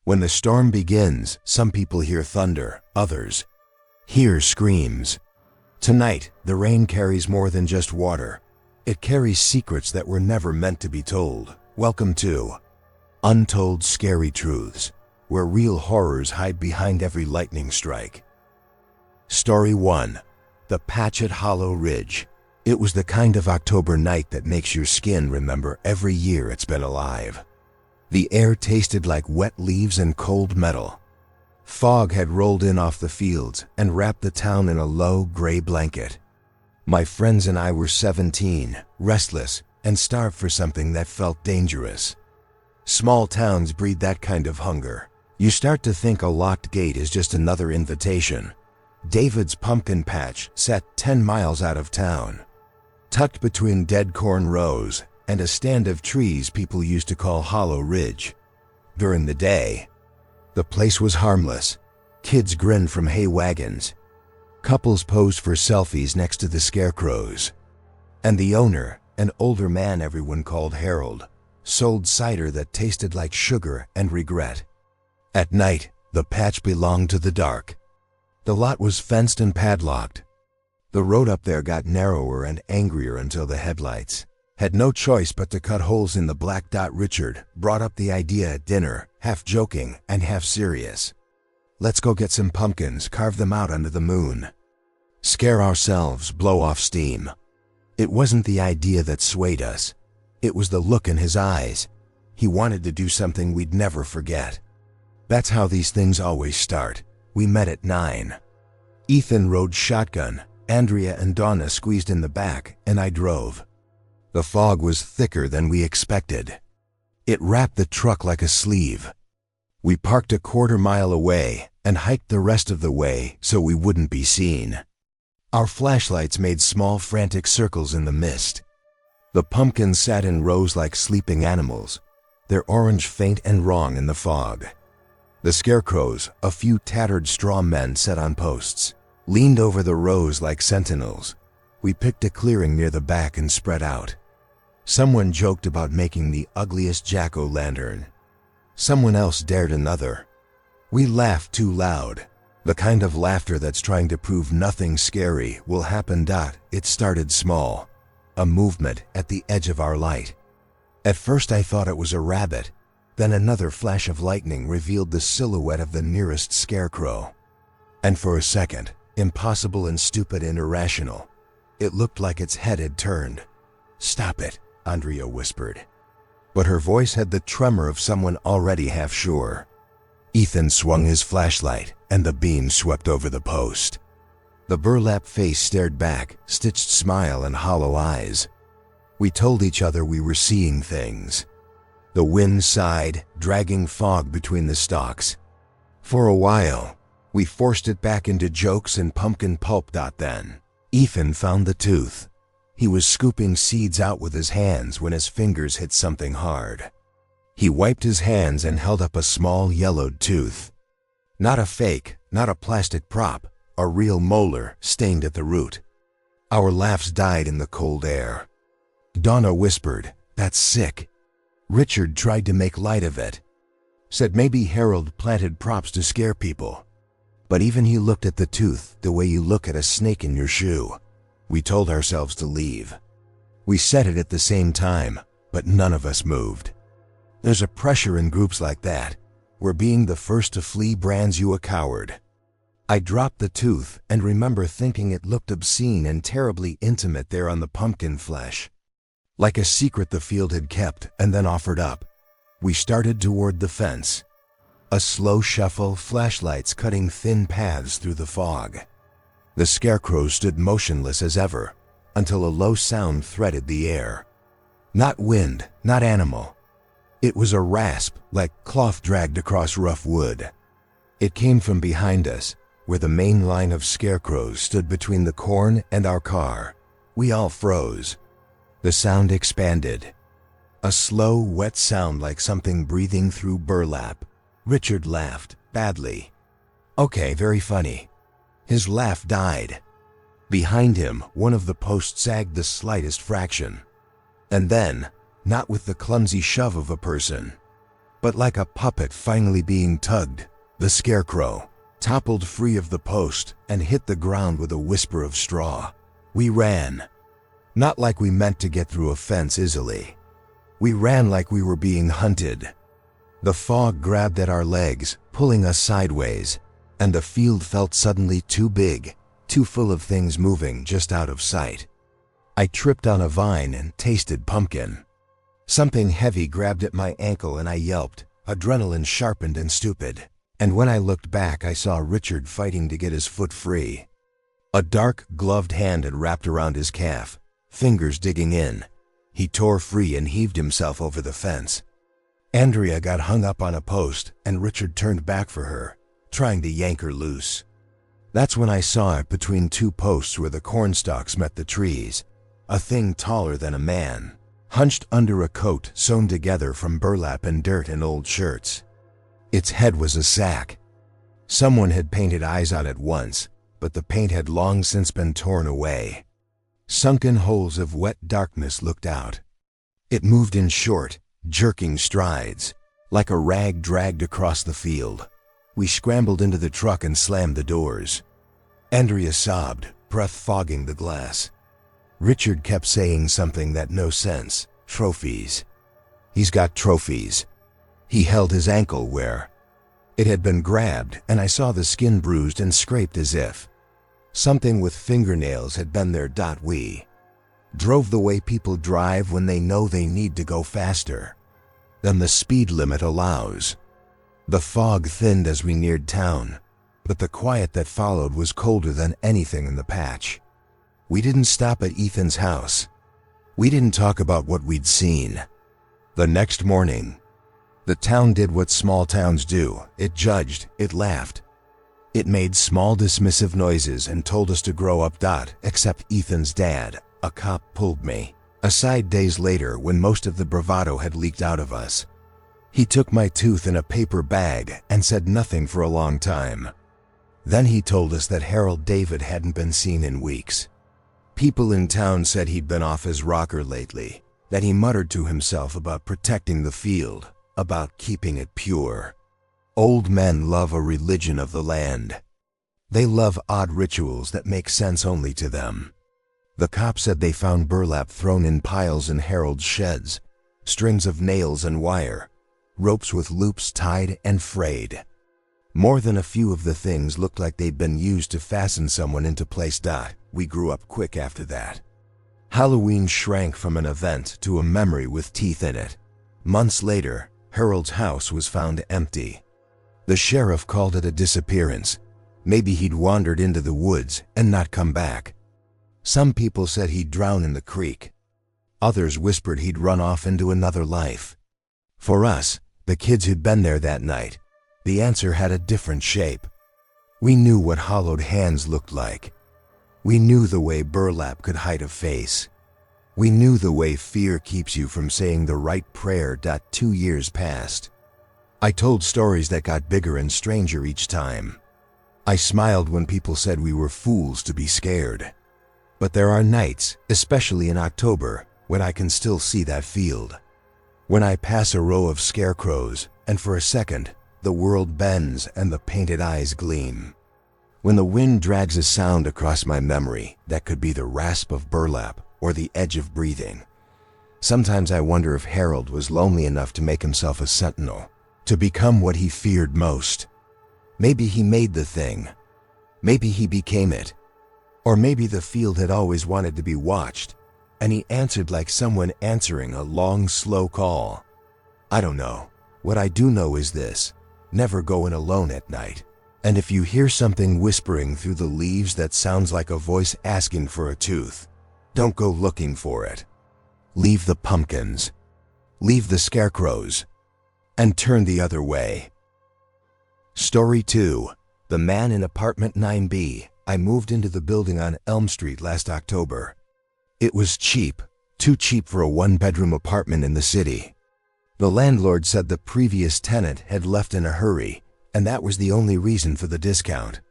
When the storm begins, some people hear thunder, others hear screams. Tonight, the rain carries more than just water. It carries secrets that were never meant to be told. Welcome to Untold Scary Truths, where real horrors hide behind every lightning strike. Story 1. The Patch at Hollow Ridge. It was the kind of October night that makes your skin remember every year it's been alive. The air tasted like wet leaves and cold metal. Fog had rolled in off the fields and wrapped the town in a low, gray blanket. My friends and I were 17, restless, and starved for something that felt dangerous. Small towns breed that kind of hunger. You start to think a locked gate is just another invitation. David's pumpkin patch sat 10 miles out of town, tucked between dead corn rows and a stand of trees people used to call Hollow Ridge. During the day, the place was harmless. Kids grinned from hay wagons. Couples posed for selfies next to the scarecrows. And the owner, an older man everyone called Harold, sold cider that tasted like sugar and regret. At night, the patch belonged to the dark. The lot was fenced and padlocked. The road up there got narrower and angrier until the headlights had no choice but to cut holes in the black dot. Richard brought up the idea at dinner, half joking and half serious. Let's go get some pumpkins, carve them out under the moon. Scare ourselves, blow off steam. It wasn't the idea that swayed us. It was the look in his eyes. He wanted to do something we'd never forget. That's how these things always start. We met at 9. Ethan rode shotgun, Andrea and Donna squeezed in the back, and I drove. The fog was thicker than we expected. It wrapped the truck like a sleeve. We parked a quarter-mile away and hiked the rest of the way so we wouldn't be seen. Our flashlights made small, frantic circles in the mist. The pumpkins sat in rows like sleeping animals, their orange faint and wrong in the fog. The scarecrows, a few tattered straw men set on posts, leaned over the rows like sentinels. We picked a clearing near the back and spread out. Someone joked about making the ugliest jack-o'-lantern. Someone else dared another. We laughed too loud, the kind of laughter that's trying to prove nothing scary will happen. It started small, a movement at the edge of our light. At first I thought it was a rabbit, then another flash of lightning revealed the silhouette of the nearest scarecrow. And for a second, impossible and stupid and irrational, it looked like its head had turned. "Stop it," Andrea whispered. But her voice had the tremor of someone already half sure. Ethan swung his flashlight, and the beam swept over the post. The burlap face stared back, stitched smile and hollow eyes. We told each other we were seeing things. The wind sighed, dragging fog between the stalks. For a while, we forced it back into jokes and pumpkin pulp. Then, Ethan found the tooth. He was scooping seeds out with his hands when his fingers hit something hard. He wiped his hands and held up a small yellowed tooth. Not a fake, not a plastic prop, a real molar stained at the root. Our laughs died in the cold air. Donna whispered, "That's sick." Richard tried to make light of it. Said maybe Harold planted props to scare people. But even he looked at the tooth the way you look at a snake in your shoe. We told ourselves to leave. We said it at the same time, but none of us moved. There's a pressure in groups like that, where being the first to flee brands you a coward. I dropped the tooth and remember thinking it looked obscene and terribly intimate there on the pumpkin flesh. Like a secret the field had kept and then offered up. We started toward the fence. A slow shuffle, flashlights cutting thin paths through the fog. The scarecrow stood motionless as ever, until a low sound threaded the air. Not wind, not animal. It was a rasp, like cloth dragged across rough wood. It came from behind us, where the main line of scarecrows stood between the corn and our car. We all froze. The sound expanded. A slow, wet sound like something breathing through burlap. Richard laughed, badly. "Okay, very funny." His laugh died. Behind him, one of the posts sagged the slightest fraction. And then, not with the clumsy shove of a person, But like a puppet finally being tugged, the scarecrow toppled free of the post and hit the ground with a whisper of straw. We ran. Not like we meant to get through a fence easily. We ran like we were being hunted. The fog grabbed at our legs, pulling us sideways, and the field felt suddenly too big, too full of things moving just out of sight. I tripped on a vine and tasted pumpkin. Something heavy grabbed at my ankle and I yelped, adrenaline sharpened and stupid. And when I looked back, I saw Richard fighting to get his foot free. A dark, gloved hand had wrapped around his calf, fingers digging in. He tore free and heaved himself over the fence. Andrea got hung up on a post and Richard turned back for her, trying to yank her loose. That's when I saw it between two posts where the cornstalks met the trees. A thing taller than a man, hunched under a coat sewn together from burlap and dirt and old shirts. Its head was a sack. Someone had painted eyes on it once, but the paint had long since been torn away. Sunken holes of wet darkness looked out. It moved in short, jerking strides, like a rag dragged across the field. We scrambled into the truck and slammed the doors. Andrea sobbed, breath fogging the glass. Richard kept saying something that no sense. Trophies. He's got trophies. He held his ankle where it had been grabbed, and I saw the skin bruised and scraped as if something with fingernails had been there. We drove the way people drive when they know they need to go faster than the speed limit allows. The fog thinned as we neared town, but the quiet that followed was colder than anything in the patch. We didn't stop at Ethan's house. We didn't talk about what we'd seen. The next morning, the town did what small towns do. It judged, it laughed. It made small dismissive noises and told us to grow up. Except Ethan's dad, a cop, pulled me aside days later when most of the bravado had leaked out of us. He took my tooth in a paper bag and said nothing for a long time. Then he told us that Harold David hadn't been seen in weeks. People in town said he'd been off his rocker lately, that he muttered to himself about protecting the field, about keeping it pure. Old men love a religion of the land. They love odd rituals that make sense only to them. The cop said they found burlap thrown in piles in Harold's sheds, strings of nails and wire, ropes with loops tied and frayed. More than a few of the things looked like they'd been used to fasten someone into place. We grew up quick after that. Halloween shrank from an event to a memory with teeth in it. Months later, Harold's house was found empty. The sheriff called it a disappearance. Maybe he'd wandered into the woods and not come back. Some people said he'd drown in the creek. Others whispered he'd run off into another life. For us, the kids who'd been there that night, the answer had a different shape. We knew what hollowed hands looked like. We knew the way burlap could hide a face. We knew the way fear keeps you from saying the right prayer. 2 years passed. I told stories that got bigger and stranger each time. I smiled when people said we were fools to be scared. But there are nights, especially in October, when I can still see that field. When I pass a row of scarecrows, and for a second, the world bends and the painted eyes gleam. When the wind drags a sound across my memory that could be the rasp of burlap or the edge of breathing. Sometimes I wonder if Harold was lonely enough to make himself a sentinel, to become what he feared most. Maybe he made the thing. Maybe he became it. Or maybe the field had always wanted to be watched, and he answered like someone answering a long, slow call. I don't know. What I do know is this: never go in alone at night. And if you hear something whispering through the leaves that sounds like a voice asking for a tooth, don't go looking for it. Leave the pumpkins. Leave the scarecrows. And turn the other way. Story 2. The Man in Apartment 9B. I moved into the building on Elm Street last October. It was cheap, too cheap for a one-bedroom apartment in the city. The landlord said the previous tenant had left in a hurry, and that was the only reason for the discount.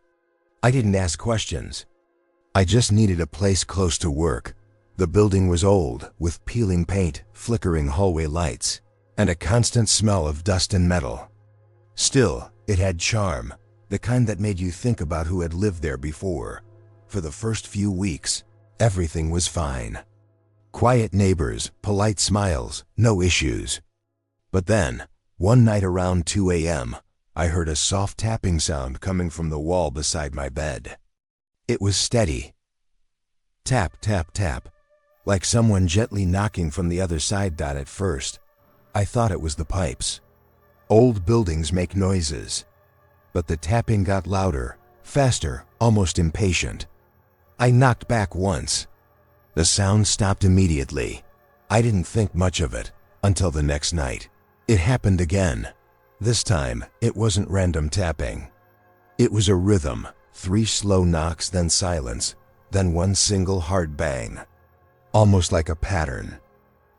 I didn't ask questions. I just needed a place close to work. The building was old, with peeling paint, flickering hallway lights, and a constant smell of dust and metal. Still, it had charm, the kind that made you think about who had lived there before. For the first few weeks, everything was fine. Quiet neighbors, polite smiles, no issues. But then, one night around 2 a.m., I heard a soft tapping sound coming from the wall beside my bed. It was steady. Tap, tap, tap, like someone gently knocking from the other side. At first, I thought it was the pipes. Old buildings make noises. But the tapping got louder, faster, almost impatient. I knocked back once. The sound stopped immediately. I didn't think much of it until the next night. It happened again. This time, it wasn't random tapping. It was a rhythm, 3 slow knocks, then silence, then one single hard bang. Almost like a pattern.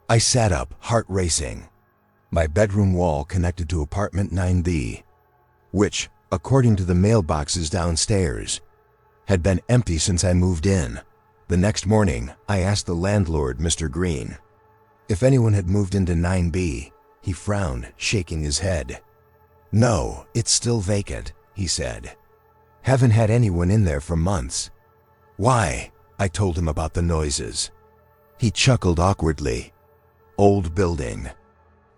I sat up, heart racing. My bedroom wall connected to apartment 9B, which, according to the mailboxes downstairs, had been empty since I moved in. The next morning, I asked the landlord, Mr. Green, if anyone had moved into 9B. He frowned, shaking his head. "No, it's still vacant," he said. "Haven't had anyone in there for months." "Why?" I told him about the noises. He chuckled awkwardly. "Old building.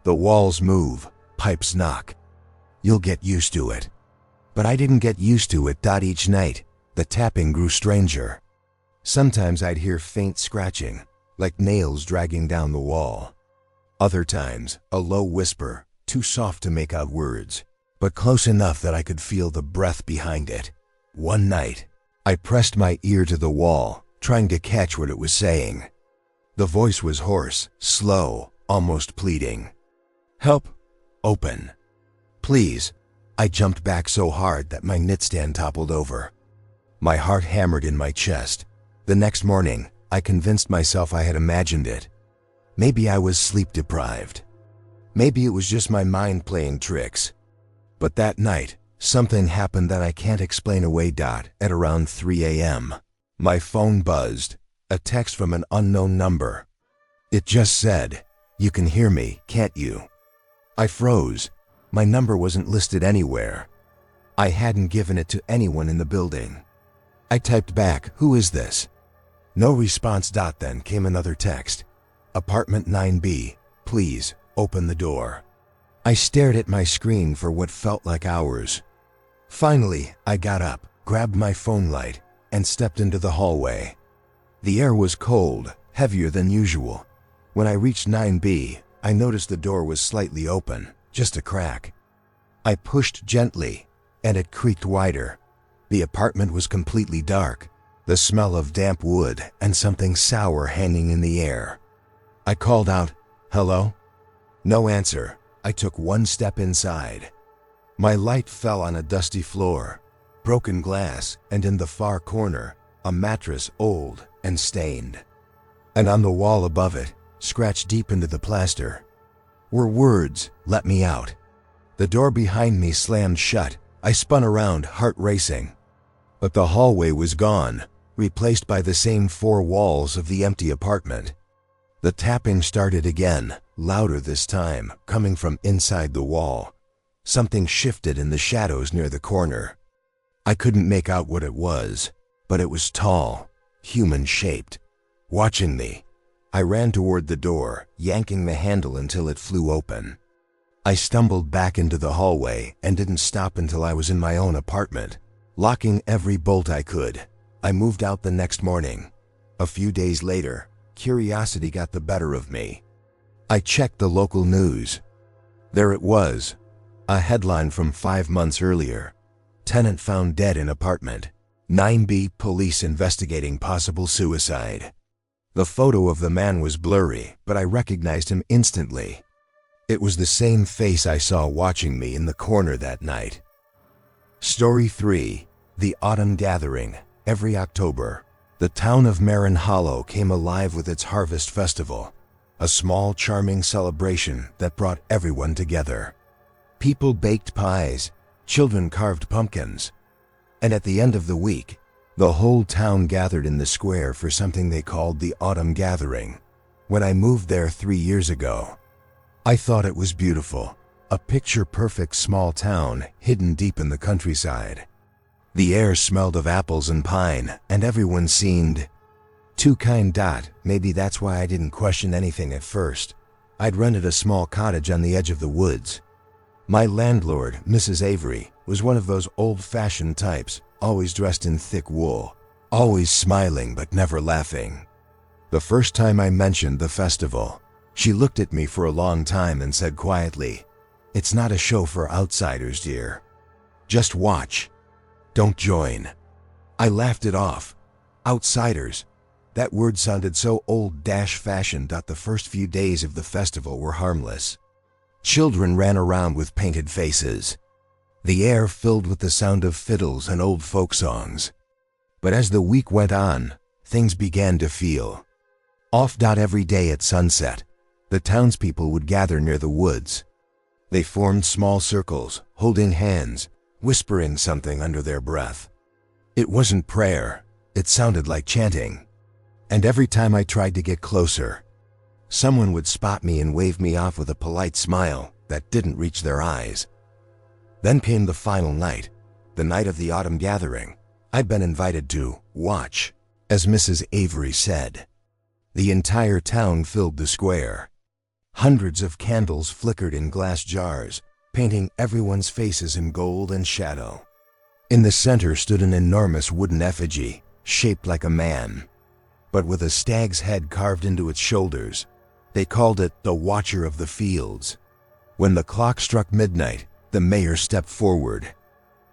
The walls move, pipes knock. You'll get used to it." But I didn't get used to it. Each night, the tapping grew stranger. Sometimes I'd hear faint scratching, like nails dragging down the wall. Other times, a low whisper, too soft to make out words, but close enough that I could feel the breath behind it. One night, I pressed my ear to the wall, trying to catch what it was saying. The voice was hoarse, slow, almost pleading. "Help! Open! Please!" I jumped back so hard that my nightstand toppled over. My heart hammered in my chest. The next morning, I convinced myself I had imagined it. Maybe I was sleep deprived. Maybe it was just my mind playing tricks. But that night, something happened that I can't explain away. At around 3 a.m., my phone buzzed, a text from an unknown number. It just said, "You can hear me, can't you?" I froze. My number wasn't listed anywhere. I hadn't given it to anyone in the building. I typed back, "Who is this?" No response. Then came another text. "Apartment 9B, please, open the door." I stared at my screen for what felt like hours. Finally, I got up, grabbed my phone light, and stepped into the hallway. The air was cold, heavier than usual. When I reached 9B, I noticed the door was slightly open, just a crack. I pushed gently, and it creaked wider. The apartment was completely dark, the smell of damp wood and something sour hanging in the air. I called out, "Hello?" No answer. I took one step inside. My light fell on a dusty floor, broken glass, and in the far corner, a mattress, old and stained. And on the wall above it, scratched deep into the plaster, were words, "Let me out." The door behind me slammed shut. I spun around, heart racing. But the hallway was gone, replaced by the same 4 walls of the empty apartment. The tapping started again, louder this time, coming from inside the wall. Something shifted in the shadows near the corner. I couldn't make out what it was, but it was tall, human-shaped, watching me. I ran toward the door, yanking the handle until it flew open. I stumbled back into the hallway and didn't stop until I was in my own apartment. Locking every bolt I could, I moved out the next morning. A few days later, curiosity got the better of me. I checked the local news. There it was, a headline from 5 months earlier. Tenant found dead in apartment. 9B police investigating possible suicide. The photo of the man was blurry, but I recognized him instantly. It was the same face I saw watching me in the corner that night. Story 3. The Autumn Gathering. Every October, the town of Marin Hollow came alive with its harvest festival, a small, charming celebration that brought everyone together. People baked pies, children carved pumpkins, and at the end of the week, the whole town gathered in the square for something they called the Autumn Gathering. When I moved there 3 years ago, I thought it was beautiful, a picture-perfect small town hidden deep in the countryside. The air smelled of apples and pine, and everyone seemed too kind. Maybe that's why I didn't question anything at first. I'd rented a small cottage on the edge of the woods. My landlord, Mrs. Avery, was one of those old-fashioned types, always dressed in thick wool, always smiling but never laughing. The first time I mentioned the festival, she looked at me for a long time and said quietly, "It's not a show for outsiders, dear. Just watch. Don't join." I laughed it off. Outsiders. That word sounded so old-fashioned. The first few days of the festival were harmless. Children ran around with painted faces. The air filled with the sound of fiddles and old folk songs. But as the week went on, things began to feel off. Every day at sunset, the townspeople would gather near the woods. They formed small circles, holding hands, whispering something under their breath. It wasn't prayer, it sounded like chanting. And every time I tried to get closer, someone would spot me and wave me off with a polite smile that didn't reach their eyes. Then came the final night, the night of the autumn gathering. I'd been invited to watch, as Mrs. Avery said. The entire town filled the square. Hundreds of candles flickered in glass jars, painting everyone's faces in gold and shadow. In the center stood an enormous wooden effigy, shaped like a man, but with a stag's head carved into its shoulders. They called it the Watcher of the Fields. When the clock struck midnight, the mayor stepped forward.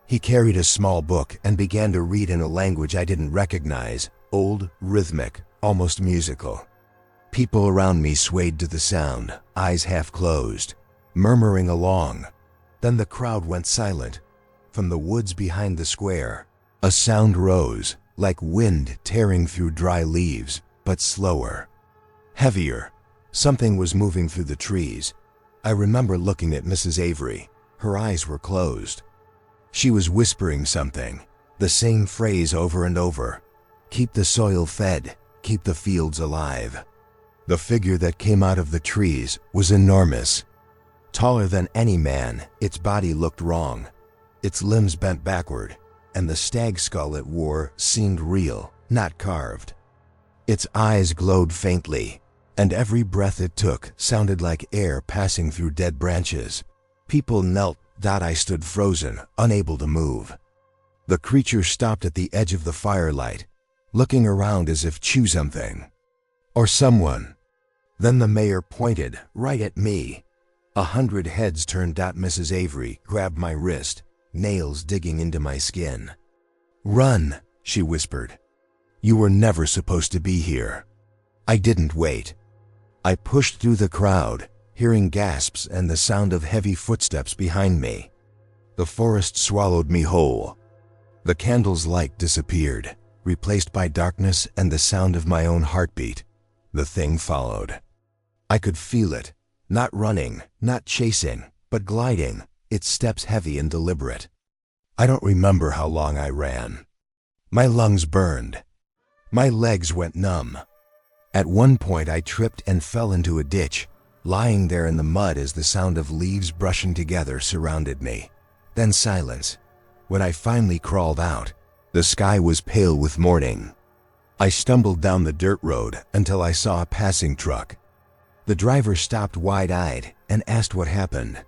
He carried a small book and began to read in a language I didn't recognize, old, rhythmic, almost musical. People around me swayed to the sound, eyes half closed, murmuring along. Then the crowd went silent. From the woods behind the square, a sound rose, like wind tearing through dry leaves, but slower, heavier. Something was moving through the trees. I remember looking at Mrs. Avery. Her eyes were closed. She was whispering something, the same phrase over and over. Keep the soil fed, keep the fields alive. The figure that came out of the trees was enormous. Taller than any man, its body looked wrong. Its limbs bent backward, and the stag skull it wore seemed real, not carved. Its eyes glowed faintly, and every breath it took sounded like air passing through dead branches. People knelt. I stood frozen, unable to move. The creature stopped at the edge of the firelight, looking around as if to chew something. Or someone. Then the mayor pointed right at me. 100 heads turned. Mrs. Avery grabbed my wrist, nails digging into my skin. "Run," she whispered. "You were never supposed to be here." I didn't wait. I pushed through the crowd, hearing gasps and the sound of heavy footsteps behind me. The forest swallowed me whole. The candle's light disappeared, replaced by darkness and the sound of my own heartbeat. The thing followed. I could feel it, not running, not chasing, but gliding, its steps heavy and deliberate. I don't remember how long I ran. My lungs burned. My legs went numb. At one point I tripped and fell into a ditch, lying there in the mud as the sound of leaves brushing together surrounded me. Then silence. When I finally crawled out, the sky was pale with morning. I stumbled down the dirt road until I saw a passing truck. The driver stopped wide-eyed and asked what happened.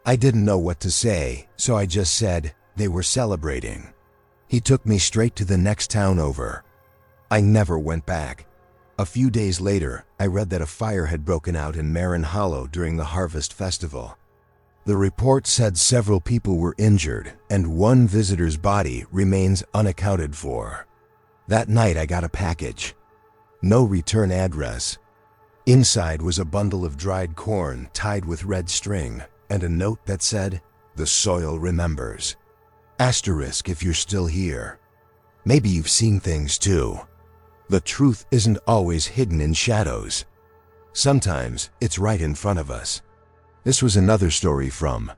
I didn't know what to say, so I just said they were celebrating. He took me straight to the next town over. I never went back. A few days later, I read that a fire had broken out in Marin Hollow during the harvest festival. The report said several people were injured and one visitor's body remains unaccounted for. That night I got a package. No return address. Inside was a bundle of dried corn tied with red string and a note that said, "The soil remembers. Asterisk if you're still here. Maybe you've seen things too. The truth isn't always hidden in shadows. Sometimes it's right in front of us." This was another story from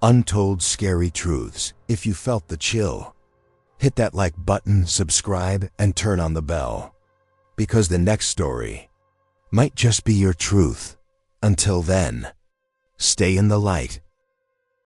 Untold Scary Truths. If you felt the chill, hit that like button, subscribe, and turn on the bell. Because the next story might just be your truth. Until then, stay in the light